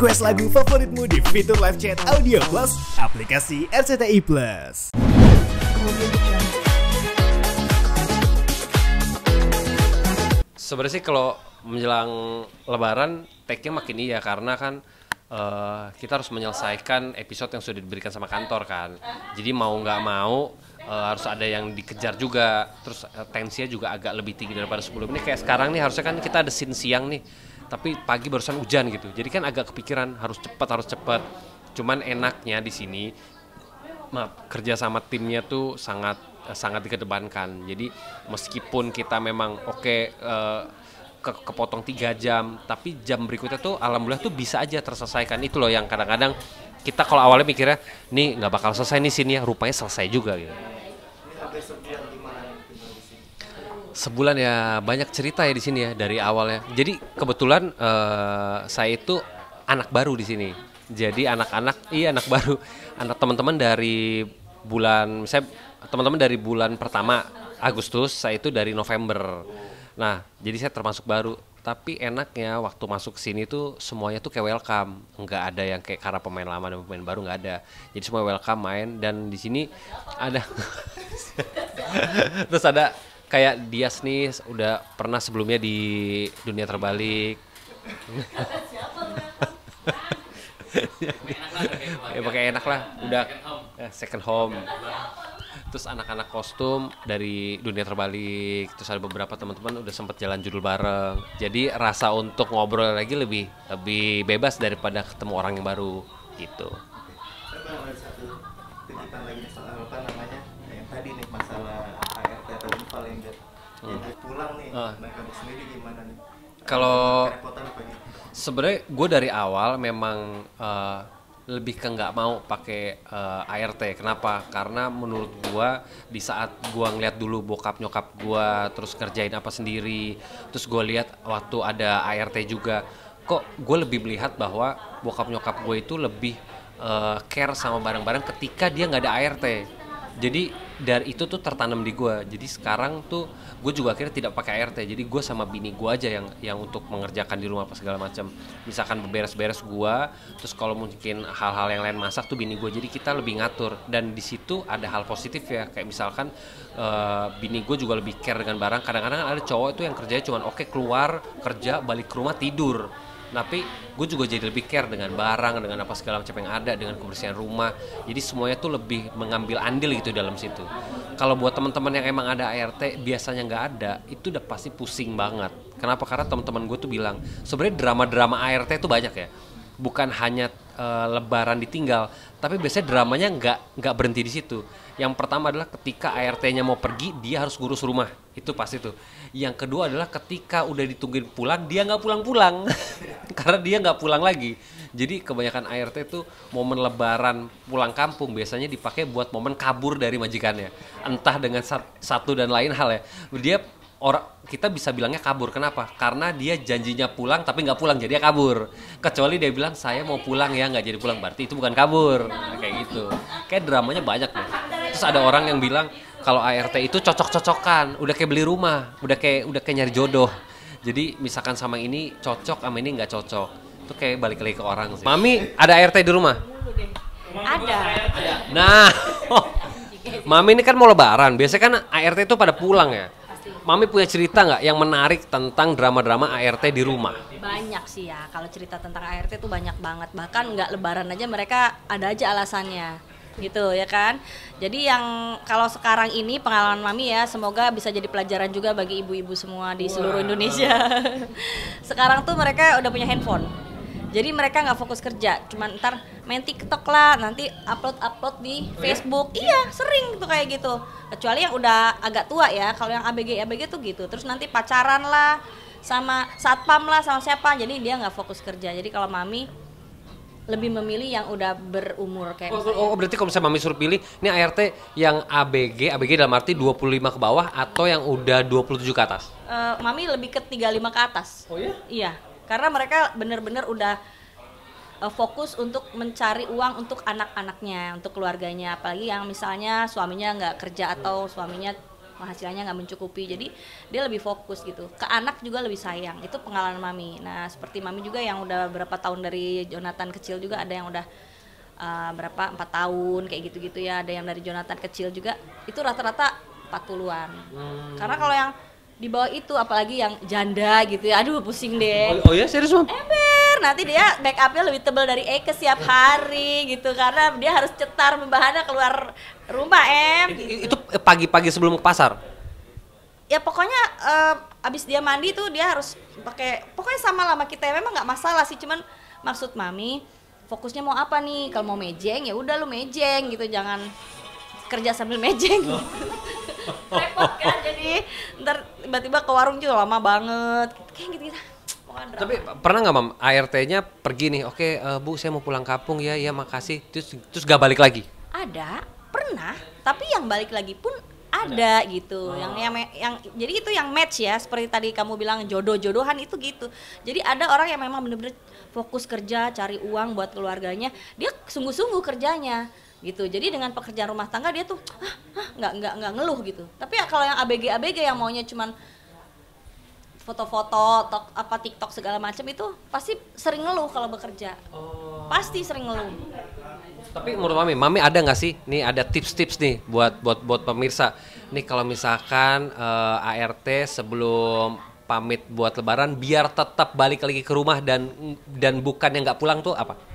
Request lagu favoritmu di fitur live chat Audio Plus aplikasi RCTI Plus. Sebenarnya sih kalau menjelang Lebaran tag-nya makin iya karena kan kita harus menyelesaikan episode yang sudah diberikan sama kantor kan. Jadi mau nggak mau harus ada yang dikejar juga. Terus tensinya juga agak lebih tinggi daripada sebelumnya. Kayak sekarang nih harusnya kan kita ada scene siang nih, tapi pagi barusan hujan gitu. Jadi kan agak kepikiran harus cepat. Cuman enaknya di sini, kerja sama timnya tuh sangat dikedepankan. Jadi meskipun kita memang kepotong 3 jam, tapi jam berikutnya tuh alhamdulillah tuh bisa aja terselesaikan. Itu loh yang kadang-kadang kita kalau awalnya mikirnya nih nggak bakal selesai nih sini ya, rupanya selesai juga gitu. Sebulan ya, banyak cerita ya di sini ya dari awalnya. Jadi kebetulan saya itu anak baru di sini. Jadi anak baru, anak teman-teman dari bulan pertama Agustus, saya itu dari November. Nah, jadi saya termasuk baru. Tapi enaknya waktu masuk sini tuh semuanya tuh kayak welcome. Nggak ada yang kayak karena pemain lama dan pemain baru, nggak ada. Jadi semua welcome main, dan di sini ada terus ada kayak Dias nih udah pernah sebelumnya di Dunia Terbalik. Ya pakai enak lah, udah second home. Terus anak-anak kostum dari Dunia Terbalik, terus ada beberapa teman-teman udah sempet jalan judul bareng. Jadi rasa untuk ngobrol lagi lebih bebas daripada ketemu orang yang baru gitu. Ada satu titipan lagi soal apa namanya yang tadi nih masalah ART atau infal yang pulang nih, mereka sendiri gimana nih? Kalau sebenarnya gue dari awal memang lebih ke nggak mau pakai ART. Kenapa? Karena menurut gue di saat gue ngeliat dulu bokap nyokap gue terus kerjain apa sendiri, terus gue lihat waktu ada ART juga, kok gue lebih melihat bahwa bokap nyokap gue itu lebih care sama barang-barang ketika dia nggak ada ART. Jadi dari itu tuh tertanam di gue. Jadi sekarang tuh gue juga akhirnya tidak pakai ART. Jadi gue sama bini gue aja yang untuk mengerjakan di rumah apa segala macam. Misalkan beres-beres gue, terus kalau mungkin hal-hal yang lain masak tuh bini gue. Jadi kita lebih ngatur. Dan di situ ada hal positif ya. Kayak misalkan bini gue juga lebih care dengan barang. Kadang-kadang ada cowok itu yang kerjanya cuma keluar kerja balik ke rumah tidur. Tapi gue juga jadi lebih care dengan barang, dengan apa segala macam yang ada, dengan kebersihan rumah. Jadi semuanya tuh lebih mengambil andil gitu dalam situ. Kalau buat teman-teman yang emang ada ART biasanya nggak ada, itu udah pasti pusing banget. Kenapa? Karena teman-teman gue tuh bilang sebenarnya drama-drama ART itu banyak ya. Bukan hanya Lebaran ditinggal, tapi biasanya dramanya nggak berhenti di situ. Yang pertama adalah ketika ART-nya mau pergi, dia harus ngurus rumah, itu pasti tuh. Yang kedua adalah ketika udah ditungguin pulang, dia nggak pulang-pulang, karena dia nggak pulang lagi. Jadi kebanyakan ART itu momen Lebaran pulang kampung biasanya dipakai buat momen kabur dari majikannya, entah dengan satu dan lain hal ya. Kita bisa bilangnya kabur. Kenapa? Karena dia janjinya pulang tapi nggak pulang, jadi dia kabur. Kecuali dia bilang saya mau pulang ya, nggak jadi pulang, berarti itu bukan kabur. Nah, kayak gitu. Kayak dramanya banyak nih. Terus ada orang yang bilang kalau ART itu cocok-cocokan, udah kayak beli rumah, udah kayak nyari jodoh. Jadi misalkan sama ini cocok, sama ini nggak cocok. Itu kayak balik lagi ke orang sih. Mami ada ART di rumah? Ada. Nah, Mami ini kan mau Lebaran, biasanya kan ART itu pada pulang ya. Mami punya cerita nggak yang menarik tentang drama-drama ART di rumah? Banyak sih ya, kalau cerita tentang ART tuh banyak banget. Bahkan nggak Lebaran aja mereka ada aja alasannya, gitu ya kan. Jadi yang kalau sekarang ini pengalaman Mami ya, semoga bisa jadi pelajaran juga bagi ibu-ibu semua di seluruh Indonesia. Sekarang tuh mereka udah punya handphone. Jadi mereka nggak fokus kerja, cuma ntar main TikTok lah, nanti upload di Facebook. Iya, sering tuh kayak gitu. Kecuali yang udah agak tua ya, kalau yang ABG tuh gitu. Terus nanti pacaran lah, sama satpam lah, sama siapa. Jadi dia nggak fokus kerja. Jadi kalau Mami lebih memilih yang udah berumur kayak berarti kalau misalnya Mami suruh pilih, ini ART yang ABG dalam arti 25 ke bawah atau yang udah 27 ke atas? Mami lebih ke 35 ke atas. Oh ya? Iya. Karena mereka benar-benar udah fokus untuk mencari uang untuk anak-anaknya, untuk keluarganya. Apalagi yang misalnya suaminya nggak kerja atau suaminya penghasilannya nggak mencukupi, jadi dia lebih fokus gitu. Ke anak juga lebih sayang, itu pengalaman mami. Nah seperti mami juga yang udah berapa tahun dari Jonathan kecil juga, ada yang udah 4 tahun kayak gitu-gitu ya, ada yang dari Jonathan kecil juga, itu rata-rata 40-an. Karena kalau yang di bawah itu apalagi yang janda gitu ya, aduh pusing deh. Oh ya, serius Mam? Ember, nanti dia make upnya lebih tebal dari Eke setiap hari gitu, karena dia harus cetar membahana keluar rumah Itu pagi-pagi sebelum ke pasar? Ya pokoknya abis dia mandi tuh dia harus pakai, pokoknya sama lah sama kita ya, memang nggak masalah sih, cuman maksud mami fokusnya mau apa nih, kalau mau mejeng ya udah lu mejeng gitu, jangan kerja sambil mejeng. Repot kan, jadi ntar tiba-tiba ke warung juga lama banget kayak gitu. Tapi pernah nggak Mam, ART-nya pergi nih, oke Bu saya mau pulang kampung ya, ya makasih, terus gak balik lagi? Ada, pernah, tapi yang balik lagi pun ada gitu. Yang jadi itu yang match ya, seperti tadi kamu bilang jodoh-jodohan itu gitu. Jadi ada orang yang memang bener-bener fokus kerja, cari uang buat keluarganya, dia sungguh-sungguh kerjanya gitu. Jadi dengan pekerjaan rumah tangga dia tuh nggak ngeluh gitu. Tapi ya kalau yang ABG yang maunya cuman foto-foto, TikTok segala macam, itu pasti sering ngeluh kalau bekerja. Pasti sering ngeluh. Tapi menurut Mami ada nggak sih? Nih ada tips-tips nih buat pemirsa. Nih kalau misalkan ART sebelum pamit buat Lebaran biar tetap balik lagi ke rumah dan bukan yang nggak pulang tuh apa?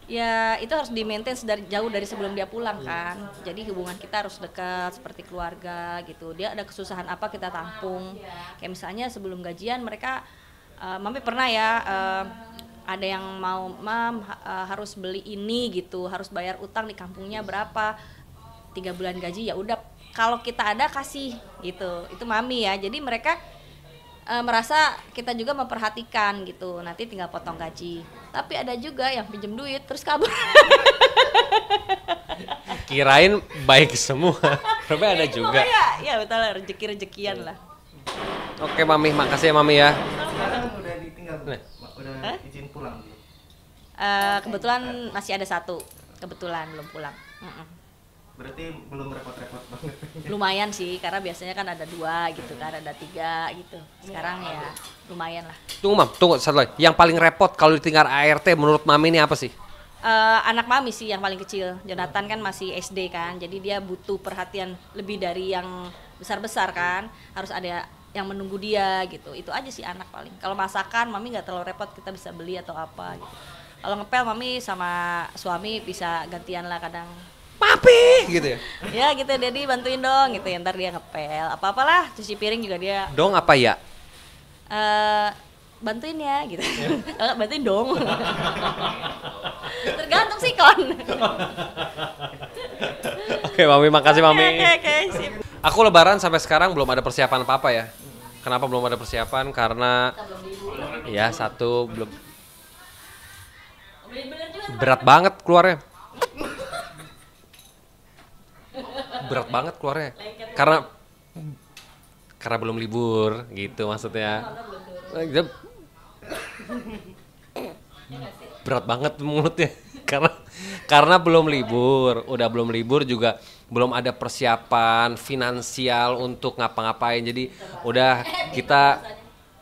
Ya itu harus di-maintain jauh dari sebelum dia pulang kan. Jadi hubungan kita harus dekat seperti keluarga gitu. Dia ada kesusahan apa kita tampung. Kayak misalnya sebelum gajian mereka, Mami pernah ya, ada yang mau, Mam harus beli ini gitu, harus bayar utang di kampungnya berapa, 3 bulan gaji, ya udah kalau kita ada kasih gitu. Itu Mami ya. Jadi mereka merasa kita juga memperhatikan gitu, nanti tinggal potong gaji. Tapi ada juga yang pinjem duit terus kabur. Kirain baik semua, tapi ada juga. Ya betul, rezeki-rezekian lah. Oke Mami, makasih ya Mami ya. Sekarang udah ditinggal, udah izin pulang. Kebetulan masih ada 1, kebetulan belum pulang. Berarti belum repot-repot banget. Lumayan sih, karena biasanya kan ada 2 gitu kan, ada 3 gitu. Sekarang ya lumayan lah. Tunggu satu lagi. Yang paling repot kalau ditinggal ART menurut Mami ini apa sih? Anak Mami sih yang paling kecil. Jonathan kan masih SD kan, jadi dia butuh perhatian lebih dari yang besar-besar kan. Harus ada yang menunggu dia gitu. Itu aja sih anak paling. Kalau masakan Mami nggak terlalu repot, kita bisa beli atau apa gitu. Kalau ngepel Mami sama suami bisa gantian lah kadang. Papi gitu ya? Ya gitu, Dedi bantuin dong gitu ya, ntar dia ngepel apa-apalah, cuci piring juga dia. Dong apa ya? Bantuin ya gitu. Bantuin dong. Tergantung sih kon. Oke Mami, makasih Mami. Oke, sip. Aku Lebaran sampai sekarang belum ada persiapan apa-apa ya. Kenapa belum ada persiapan? Karena ya satu belum, berat banget keluarnya. Berat banget keluarnya karena belum libur gitu maksudnya. Berat banget mulutnya karena belum libur. Udah belum libur juga belum ada persiapan finansial untuk ngapa-ngapain. Jadi udah kita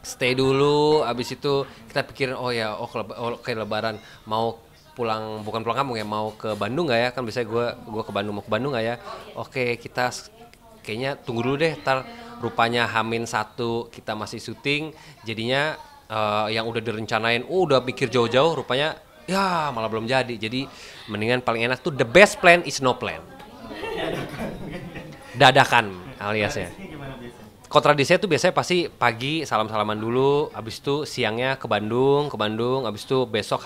stay dulu, abis itu kita pikirin kayak Lebaran mau pulang, bukan pulang kampung ya, mau ke Bandung nggak ya, kan biasanya gue ke Bandung, mau ke Bandung nggak ya, oke kita kayaknya tunggu dulu deh, ntar rupanya H-1 kita masih syuting, jadinya yang udah direncanain udah pikir jauh-jauh, rupanya ya malah belum jadi. Jadi mendingan paling enak tuh the best plan is no plan, dadakan aliasnya. Kontradisinya tuh biasanya pasti pagi salam-salaman dulu, abis itu siangnya ke Bandung, abis itu besok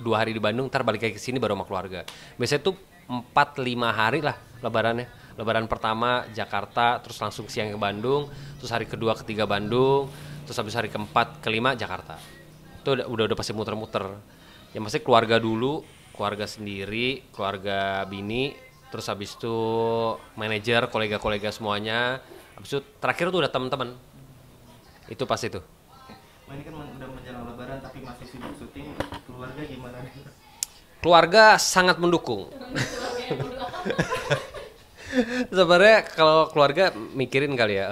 dua hari di Bandung, ntar balik lagi ke sini baru sama keluarga. Biasanya tuh 4-5 hari lah Lebarannya. Lebaran pertama Jakarta, terus langsung siang ke Bandung, terus hari kedua ketiga Bandung, terus habis hari keempat kelima Jakarta. Itu udah pasti muter-muter. Ya pasti keluarga dulu, keluarga sendiri, keluarga bini, terus habis itu manajer, kolega-kolega semuanya. Habis itu terakhir tuh udah teman-teman. Itu pas itu. Ini kan udah menjelang Lebaran tapi masih sibuk syuting, keluarga gimana? Keluarga sangat mendukung. Sebenarnya kalau keluarga mikirin kali ya,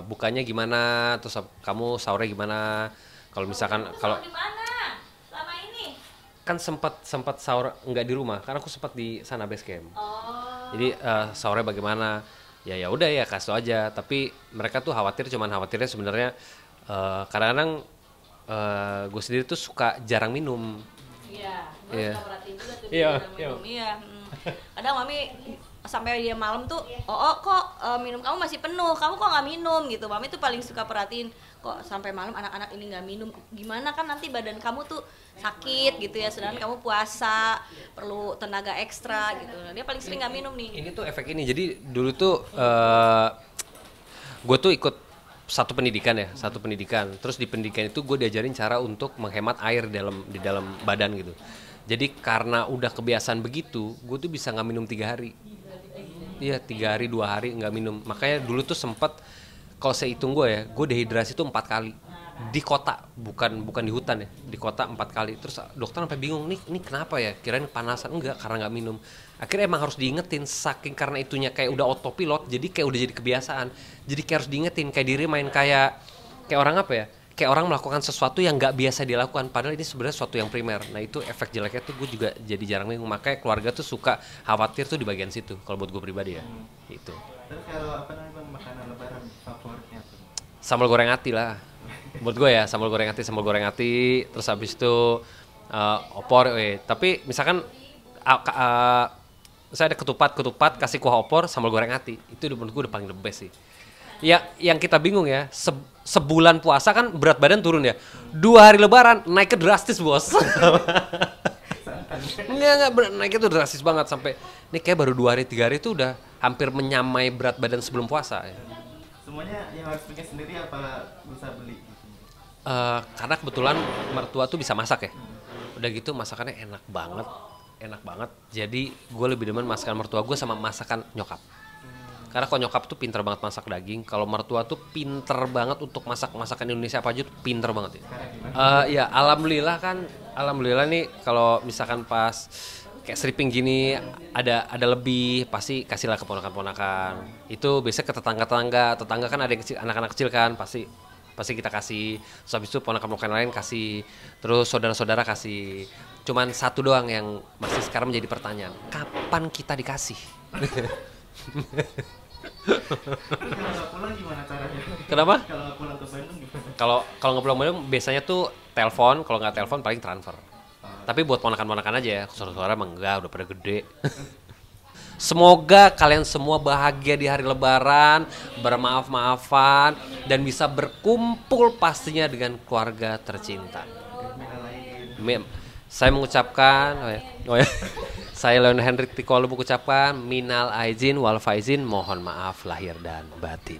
bukanya gimana, terus kamu sahurnya gimana. Kalau misalkan kalau di mana selama ini? kan sempat sahur nggak di rumah, karena aku sempat di sana base camp. Jadi sahurnya bagaimana? Ya udah ya kasih tau aja. Tapi mereka tuh khawatirnya sebenarnya kadang-kadang gue sendiri tuh suka jarang minum. Iya, Iya. suka perhatiin juga tuh Iya, dia minum. Iya. Kadang mami sampai dia malam tuh, kok minum kamu masih penuh, kamu kok nggak minum gitu. Mami tuh paling suka perhatiin, kok sampai malam anak-anak ini nggak minum, gimana kan nanti badan kamu tuh sakit gitu ya, sedangkan kamu puasa perlu tenaga ekstra gitu. Nah, dia paling sering nggak minum nih. Ini tuh efek ini. Jadi dulu tuh gue tuh ikut satu pendidikan. Terus di pendidikan itu gue diajarin cara untuk menghemat air di dalam badan gitu. Jadi karena udah kebiasaan begitu, gue tuh bisa nggak minum 3 hari. Iya, 3 hari 2 hari nggak minum. Makanya dulu tuh sempet, kalau saya hitung gue dehidrasi tuh 4 kali di kota, bukan di hutan ya, di kota 4 kali. Terus dokter sampai bingung, nih kenapa ya? Kirain panasan, enggak, karena nggak minum. Akhirnya emang harus diingetin, saking karena itunya kayak udah autopilot, jadi kayak udah jadi kebiasaan. Jadi kayak harus diingetin, kayak diri main kayak orang apa ya? Kayak orang melakukan sesuatu yang nggak biasa dilakukan, padahal ini sebenarnya sesuatu yang primer. Nah itu efek jeleknya tuh gue juga jadi jarang minum. Makanya keluarga tuh suka khawatir tuh di bagian situ. Kalau buat gue pribadi ya, itu. Terus kalau apa namanya bang, makanan lebaran favoritnya tuh? Sambal goreng ati lah. Buat gue ya, sambal goreng ati. Terus habis itu opor. Tapi misalkan saya ada ketupat kasih kuah opor, sambal goreng ati. Itu menurut gue udah paling the best sih. Ya, yang kita bingung ya, sebulan puasa kan berat badan turun ya. 2 hari lebaran naiknya drastis, bos. Enggak, naiknya tuh drastis banget sampai ini kayak baru 2 hari 3 hari itu udah hampir menyamai berat badan sebelum puasa ya. Semuanya yang harus bikin sendiri apa bisa beli? Karena kebetulan mertua tuh bisa masak ya. Udah gitu masakannya enak banget. Jadi gue lebih demen masakan mertua gue sama masakan nyokap. Karena kalau nyokap tuh pinter banget masak daging, kalau mertua tuh pinter banget untuk masakan Indonesia apa aja tuh pinter banget ya. Ya alhamdulillah nih kalau misalkan pas kayak stripping gini ada lebih, pasti kasihlah ke ponakan-ponakan. Itu biasanya ke tetangga kan ada yang kecil, anak-anak kecil kan pasti kita kasih. Terus habis itu ponakan-ponakan lain kasih, terus saudara-saudara kasih. Cuman satu doang yang masih sekarang menjadi pertanyaan, kapan kita dikasih? Kalau nggak pulang gimana caranya? Kenapa? Kalau nggak pulang ke Bandung gimana? Kalau nggak pulang Bandung biasanya tuh telepon, kalau nggak telepon paling transfer. Tapi buat ponakan-ponakan aja ya, saudara-saudara emang enggak, udah pada gede. Semoga kalian semua bahagia di hari Lebaran, bermaaf-maafan, dan bisa berkumpul pastinya dengan keluarga tercinta. Saya mengucapkan, saya Leon Hendrik Tikolo mengucapkan minal aizin wal faizin, mohon maaf lahir dan batin.